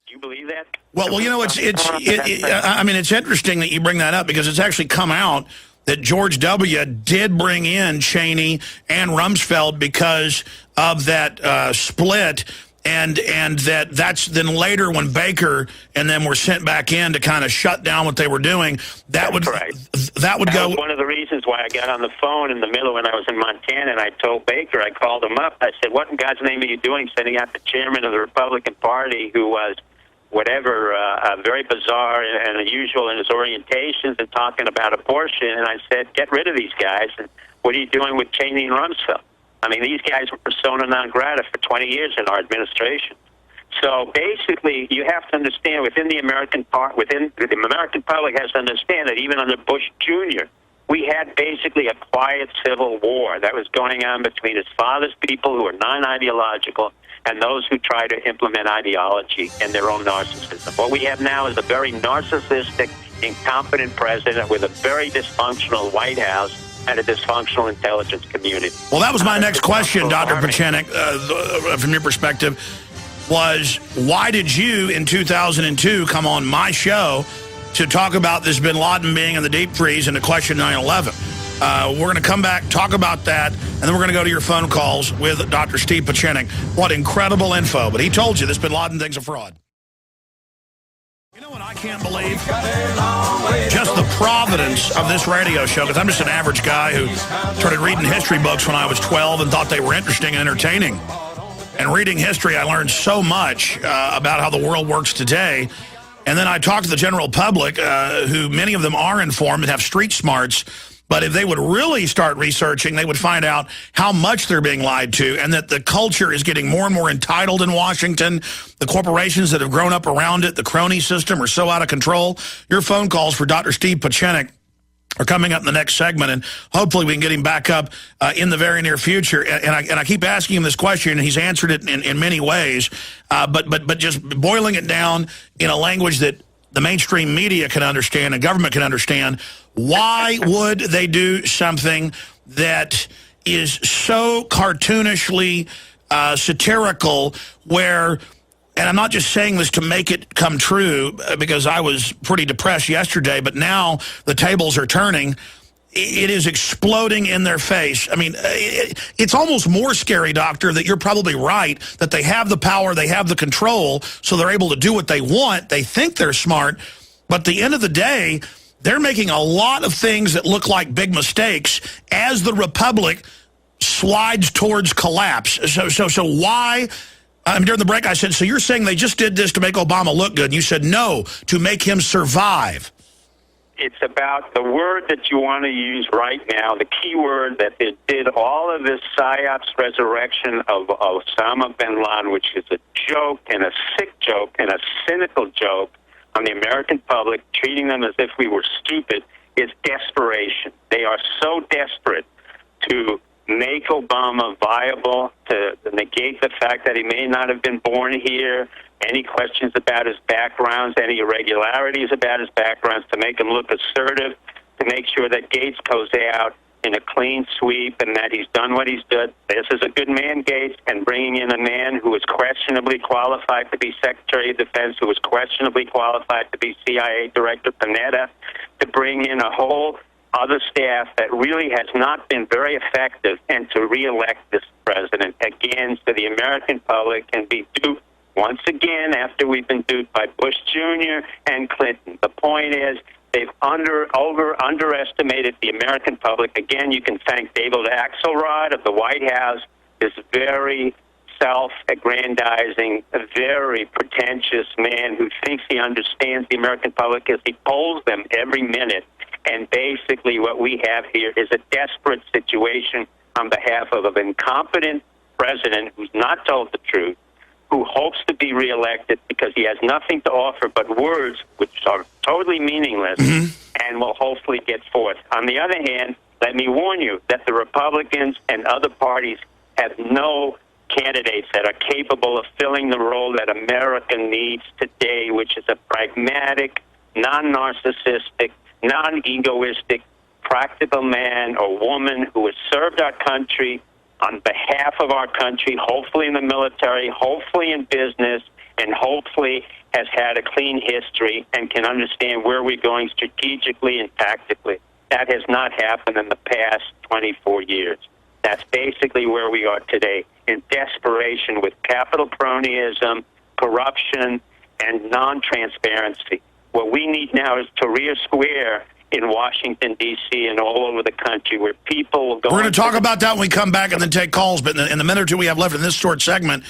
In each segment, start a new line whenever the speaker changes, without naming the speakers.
Do you believe that?
Well, you know, I mean, it's interesting that you bring that up because it's actually come out that George W. did bring in Cheney and Rumsfeld because of that split, and that's then later when Baker and them were sent back in to kind of shut down what they were doing. That would go.
Was one of the reasons why I got on the phone in the middle when I was in Montana, and I told Baker, I called him up. I said, "What in God's name are you doing, sending out the chairman of the Republican Party, who was whatever, very bizarre and unusual in his orientations, and talking about abortion?" And I said, "Get rid of these guys. And what are you doing with Cheney and Rumsfeld? I mean, these guys were persona non grata for 20 years in our administration." So basically, you have to understand within the American public has to understand that even under Bush Jr., we had basically a quiet civil war that was going on between his father's people who are non-ideological and those who try to implement ideology and their own narcissism. What we have now is a very narcissistic, incompetent president with a very dysfunctional White House and a dysfunctional intelligence community.
Well, that was my next question, Dr. Pieczenik, from your perspective, was why did you, in 2002, come on my show to talk about this bin Laden being in the deep freeze and to question 9/11? We're going to come back, talk about that, and then we're going to go to your phone calls with Dr. Steve Pieczenik. What incredible info. But he told you this bin Laden thing's a fraud. You know what I can't believe? Just the providence of this radio show, because I'm just an average guy who started reading history books when I was 12 and thought they were interesting and entertaining. And reading history, I learned so much about how the world works today. And then I talked to the general public, who many of them are informed and have street smarts. But if they would really start researching, they would find out how much they're being lied to and that the culture is getting more and more entitled in Washington. The corporations that have grown up around it, the crony system, are so out of control. Your phone calls for Dr. Steve Pieczenik are coming up in the next segment, and hopefully we can get him back up in the very near future. And I keep asking him this question, and he's answered it in many ways, but just boiling it down in a language that the mainstream media can understand and government can understand. Why would they do something that is so cartoonishly satirical where, and I'm not just saying this to make it come true because I was pretty depressed yesterday, but now the tables are turning. It is exploding in their face. I mean, it's almost more scary, Doctor, that you're probably right, that they have the power, they have the control, so they're able to do what they want. They think they're smart, but at the end of the day, they're making a lot of things that look like big mistakes as the Republic slides towards collapse. So why? During the break, I said, so you're saying they just did this to make Obama look good? And you said, no, to make him survive.
It's about the word that you want to use right now, the key word that it did all of this psyops resurrection of Osama bin Laden, which is a joke and a sick joke and a cynical joke on the American public, treating them as if we were stupid, is desperation. They are so desperate to make Obama viable, to negate the fact that he may not have been born here, any questions about his backgrounds, any irregularities about his backgrounds, to make him look assertive, to make sure that Gates goes out in a clean sweep and that he's done what he's done. This is a good man, Gates, and bringing in a man who is questionably qualified to be Secretary of Defense, who is questionably qualified to be CIA Director, Panetta, to bring in a whole other staff that really has not been very effective, and to reelect this president again so the American public can be duped once again after we've been duped by Bush Jr. and Clinton. The point is they've underestimated the American public. Again, you can thank David Axelrod of the White House, this very self-aggrandizing, very pretentious man who thinks he understands the American public as he polls them every minute. And basically what we have here is a desperate situation on behalf of an incompetent president who's not told the truth, who hopes to be reelected because he has nothing to offer but words which are totally meaningless and will hopefully get forth. On the other hand, let me warn you that the Republicans and other parties have no candidates that are capable of filling the role that America needs today, which is a pragmatic, non-narcissistic, non-egoistic, practical man or woman who has served our country on behalf of our country, hopefully in the military, hopefully in business, and hopefully has had a clean history and can understand where we're going strategically and tactically. That has not happened in the past 24 years. That's basically where we are today, in desperation with capital cronyism, corruption, and non-transparency. What we need now is Tahrir Square in Washington, D.C., and all over the country, where people will go...
We're going to talk about that when we come back and then take calls, but in the minute or two we have left in this short segment,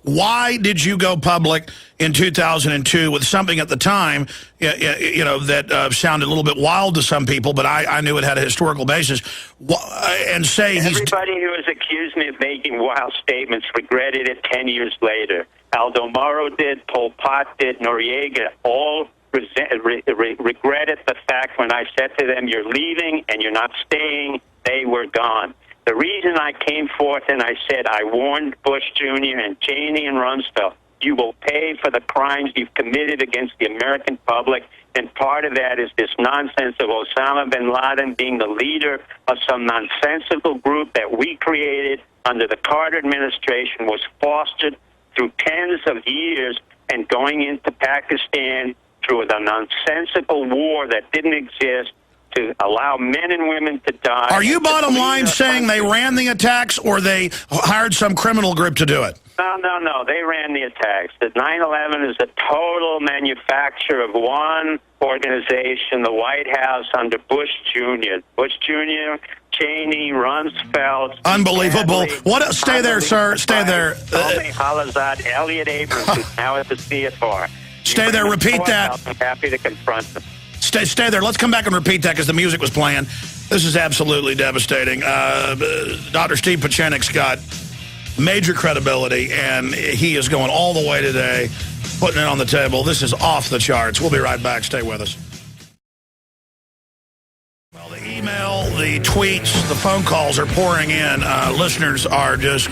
why did you go public in 2002 with something at the time, that sounded a little bit wild to some people, but I knew it had a historical basis, and say...
Everybody who has accused me of making wild statements regretted it 10 years later. Aldo Moro did, Pol Pot did, Noriega, all regretted the fact when I said to them, you're leaving and you're not staying, they were gone. The reason I came forth and I said, I warned Bush Jr. and Cheney and Rumsfeld, you will pay for the crimes you've committed against the American public, and part of that is this nonsense of Osama bin Laden being the leader of some nonsensical group that we created under the Carter administration, was fostered through tens of years, and going into Pakistan through the nonsensical war that didn't exist, to allow men and women to die.
Are you bottom line saying they ran the attacks or they hired some criminal group to do it?
No. They ran the attacks. The 9/11 is a total manufacture of one organization, the White House under Bush Jr. Bush Jr., Cheney, Rumsfeld.
Unbelievable. Stay there, sir. Stay there.
Khalilzad, Elliot Abrams, who's now at the CFR.
Stay there. Repeat that.
I'm happy to confront them.
Stay there. Let's come back and repeat that because the music was playing. This is absolutely devastating. Dr. Steve Pieczenik's got major credibility, and he is going all the way today, putting it on the table. This is off the charts. We'll be right back. Stay with us. Well, the email, the tweets, the phone calls are pouring in. Listeners are just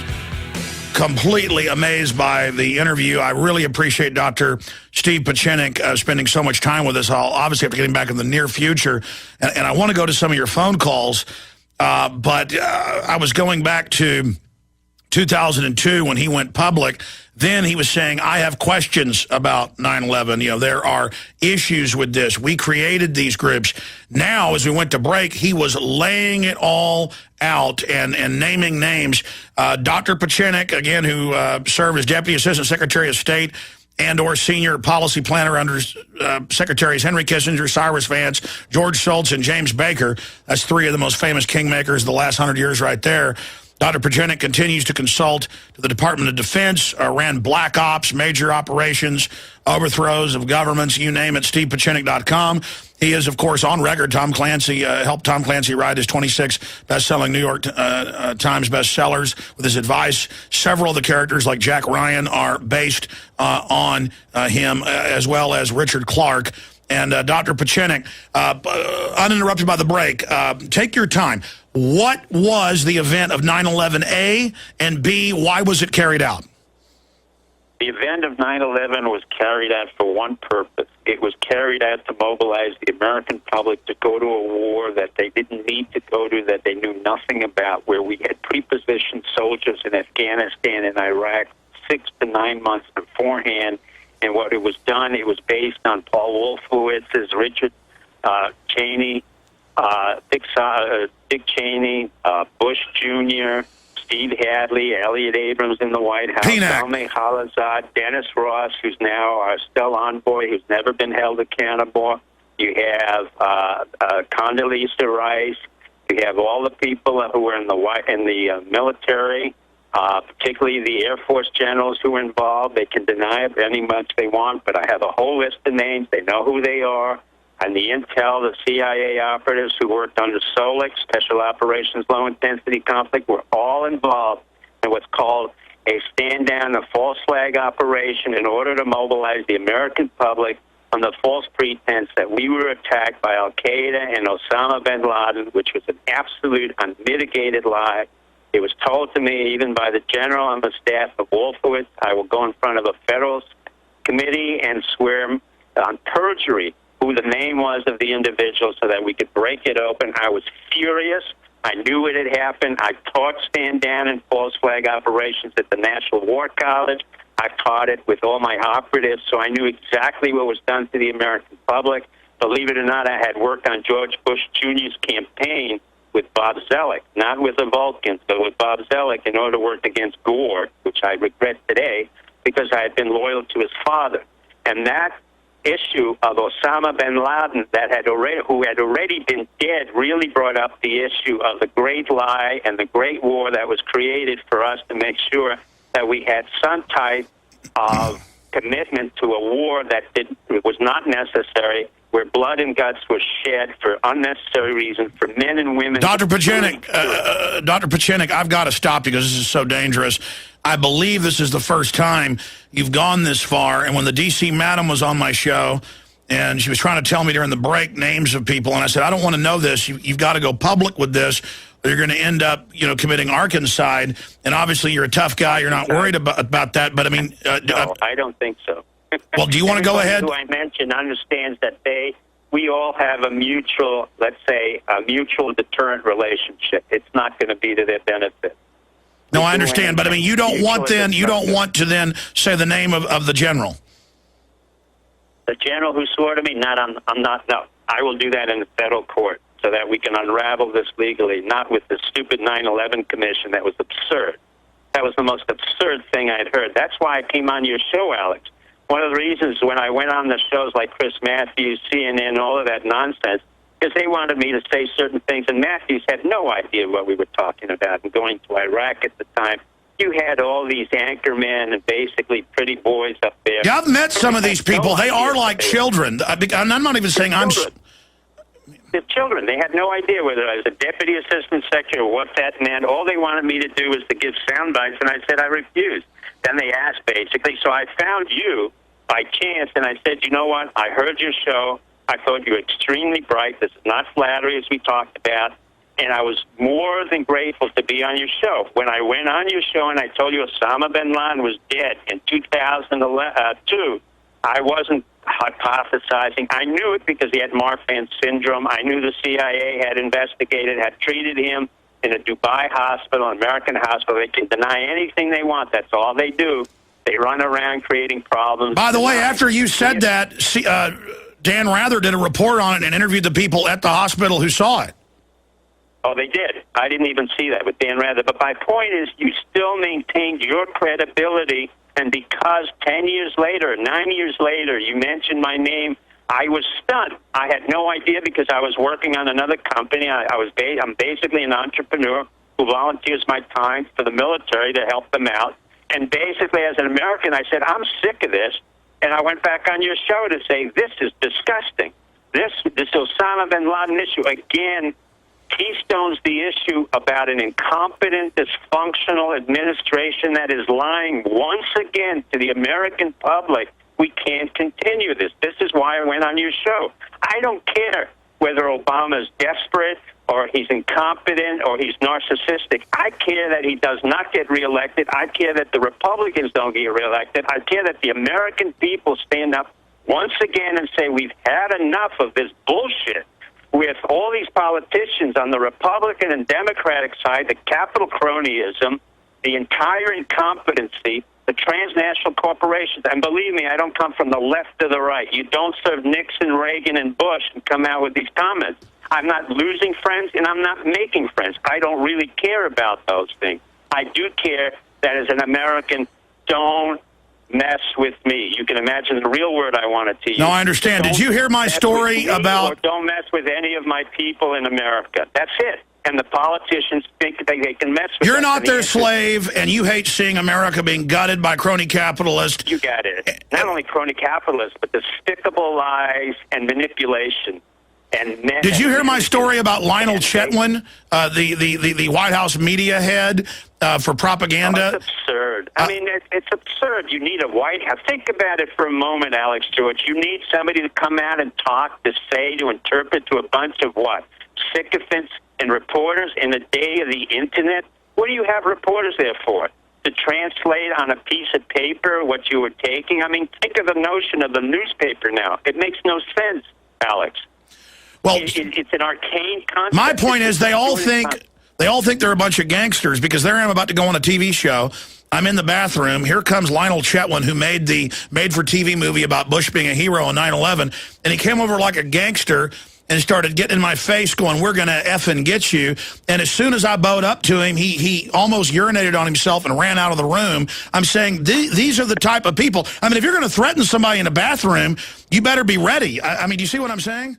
completely amazed by the interview. I really appreciate Dr. Steve Pieczenik spending so much time with us. I'll obviously have to get him back in the near future. And I want to go to some of your phone calls, but I was going back to 2002 when he went public. Then he was saying, I have questions about 9/11. There are issues with this. We created these groups. Now, as we went to break, he was laying it all out and naming names. Dr. Pieczenik, again, who served as Deputy Assistant Secretary of State and/or Senior Policy Planner under Secretaries Henry Kissinger, Cyrus Vance, George Shultz, and James Baker. That's three of the most famous kingmakers of the last 100 years right there. Dr. Pieczenik continues to consult to the Department of Defense, ran black ops, major operations, overthrows of governments, you name it, StevePieczenik.com. He is, of course, on record. Tom Clancy helped Tom Clancy write his 26 best-selling New York Times bestsellers with his advice. Several of the characters, like Jack Ryan, are based on him, as well as Richard Clark. And Dr. Pieczenik, uninterrupted by the break, take your time. What was the event of 9/11, and B, why was it carried out?
The event of 9/11 was carried out for one purpose. It was carried out to mobilize the American public to go to a war that they didn't need to go to, that they knew nothing about, where we had prepositioned soldiers in Afghanistan and Iraq 6 to 9 months beforehand. And what it was done, it was based on Paul Wolfowitz's Richard Cheney, Dick Cheney, Bush Jr., Steve Hadley, Elliot Abrams in the White House, Salme Khalilzad, Dennis Ross, who's now our Stella envoy, who's never been held accountable. You have Condoleezza Rice. You have all the people who were in the military. Particularly the Air Force generals who were involved. They can deny it any much they want, but I have a whole list of names. They know who they are. And the intel, the CIA operatives who worked under SOLIC, Special Operations Low Intensity Conflict, were all involved in what's called a stand-down, a false flag operation in order to mobilize the American public on the false pretense that we were attacked by Al-Qaeda and Osama bin Laden, which was an absolute unmitigated lie. It was told to me, even by the general on the staff of Wolfowitz, I will go in front of a federal committee and swear on perjury who the name was of the individual so that we could break it open. I was furious. I knew it had happened. I taught stand down and false flag operations at the National War College. I taught it with all my operatives, so I knew exactly what was done to the American public. Believe it or not, I had worked on George Bush Jr.'s campaign with Bob Zellick, not with the Vulcans, but with Bob Zellick in order to work against Gore, which I regret today because I had been loyal to his father. And that issue of Osama bin Laden, who had already been dead, really brought up the issue of the great lie and the great war that was created for us to make sure that we had some type of commitment to a war that was not necessary, where blood and guts were shed for unnecessary reasons for men and women.
Dr. Pieczenik, I've got to stop because this is so dangerous. I believe this is the first time you've gone this far. And when the D.C. madam was on my show, and she was trying to tell me during the break names of people, and I said, I don't want to know this. You've got to go public with this, or you're going to end up, committing arkancide. And obviously, you're a tough guy. You're not worried about that. But I mean,
no, I don't think so.
Well, do you want to go ahead?
Who I mentioned understands that we all have a mutual, let's say, a mutual deterrent relationship. It's not going to be to their benefit.
No, I understand, but I mean, you don't want to then say the name of the general.
The general who swore to me? I'm not. No, I will do that in the federal court so that we can unravel this legally, not with the stupid 9/11 commission that was absurd. That was the most absurd thing I had heard. That's why I came on your show, Alex. One of the reasons when I went on the shows like Chris Matthews, CNN, all of that nonsense, is they wanted me to say certain things, and Matthews had no idea what we were talking about. And going to Iraq at the time, you had all these anchormen and basically pretty boys up there.
Yeah, I've met some of these people. They are like children. I'm not even saying I'm...
The children. They had no idea whether I was a deputy assistant secretary or what that meant. All they wanted me to do was to give sound bites, and I said I refused. Then they asked, basically. So I found you by chance, and I said, you know what? I heard your show. I thought you were extremely bright. This is not flattery, as we talked about. And I was more than grateful to be on your show. When I went on your show and I told you Osama bin Laden was dead in 2002, I wasn't hypothesizing. I knew it because he had Marfan syndrome. I knew the CIA had investigated, had treated him in a Dubai hospital, an American hospital. They can deny anything they want. That's all they do. They run around creating problems.
By the way, after you said that, Dan Rather did a report on it and interviewed the people at the hospital who saw it.
Oh, they did. I didn't even see that with Dan Rather. But my point is, you still maintained your credibility, and because 10 years later, 9 years later, you mentioned my name, I was stunned. I had no idea because I was working on another company. I'm basically an entrepreneur who volunteers my time for the military to help them out. And basically, as an American, I said, I'm sick of this. And I went back on your show to say, this is disgusting. This Osama bin Laden issue, again, keystones the issue about an incompetent, dysfunctional administration that is lying once again to the American public. We can't continue this. This is why I went on your show. I don't care whether Obama's desperate or he's incompetent or he's narcissistic. I care that he does not get reelected. I care that the Republicans don't get reelected. I care that the American people stand up once again and say we've had enough of this bullshit with all these politicians on the Republican and Democratic side, the capital cronyism, the entire incompetency, the transnational corporations. And believe me, I don't come from the left or the right. You don't serve Nixon, Reagan, and Bush and come out with these comments. I'm not losing friends, and I'm not making friends. I don't really care about those things. I do care that as an American, don't mess with me. You can imagine the real word I wanted to use.
No, I understand. Did you hear my story about...
Or don't mess with any of my people in America. That's it. And the politicians think they can mess with
You're not their slave, and you hate seeing America being gutted by crony capitalists.
You got it. Not only crony capitalists, but despicable lies and manipulation.
Did you hear my story about Lionel Chetwin, the White House media head for propaganda?
Oh, it's absurd. I mean, it's absurd. You need a White House. Think about it for a moment, Alex George. You need somebody to come out and talk, to say, to interpret to a bunch of what? Sycophants and reporters in the day of the Internet? What do you have reporters there for? To translate on a piece of paper what you were taking? I mean, think of the notion of the newspaper now. It makes no sense, Alex.
Well,
it's an arcane concept.
my point is they all think they're a bunch of gangsters because there I am about to go on a TV show. I'm in the bathroom. Here comes Lionel Chetwin, who made the made-for-TV movie about Bush being a hero on 9/11, and he came over like a gangster and started getting in my face going, we're going to effing get you. And as soon as I bowed up to him, he almost urinated on himself and ran out of the room. I'm saying these are the type of people. I mean, if you're going to threaten somebody in a bathroom, you better be ready. I mean, do you see what I'm saying?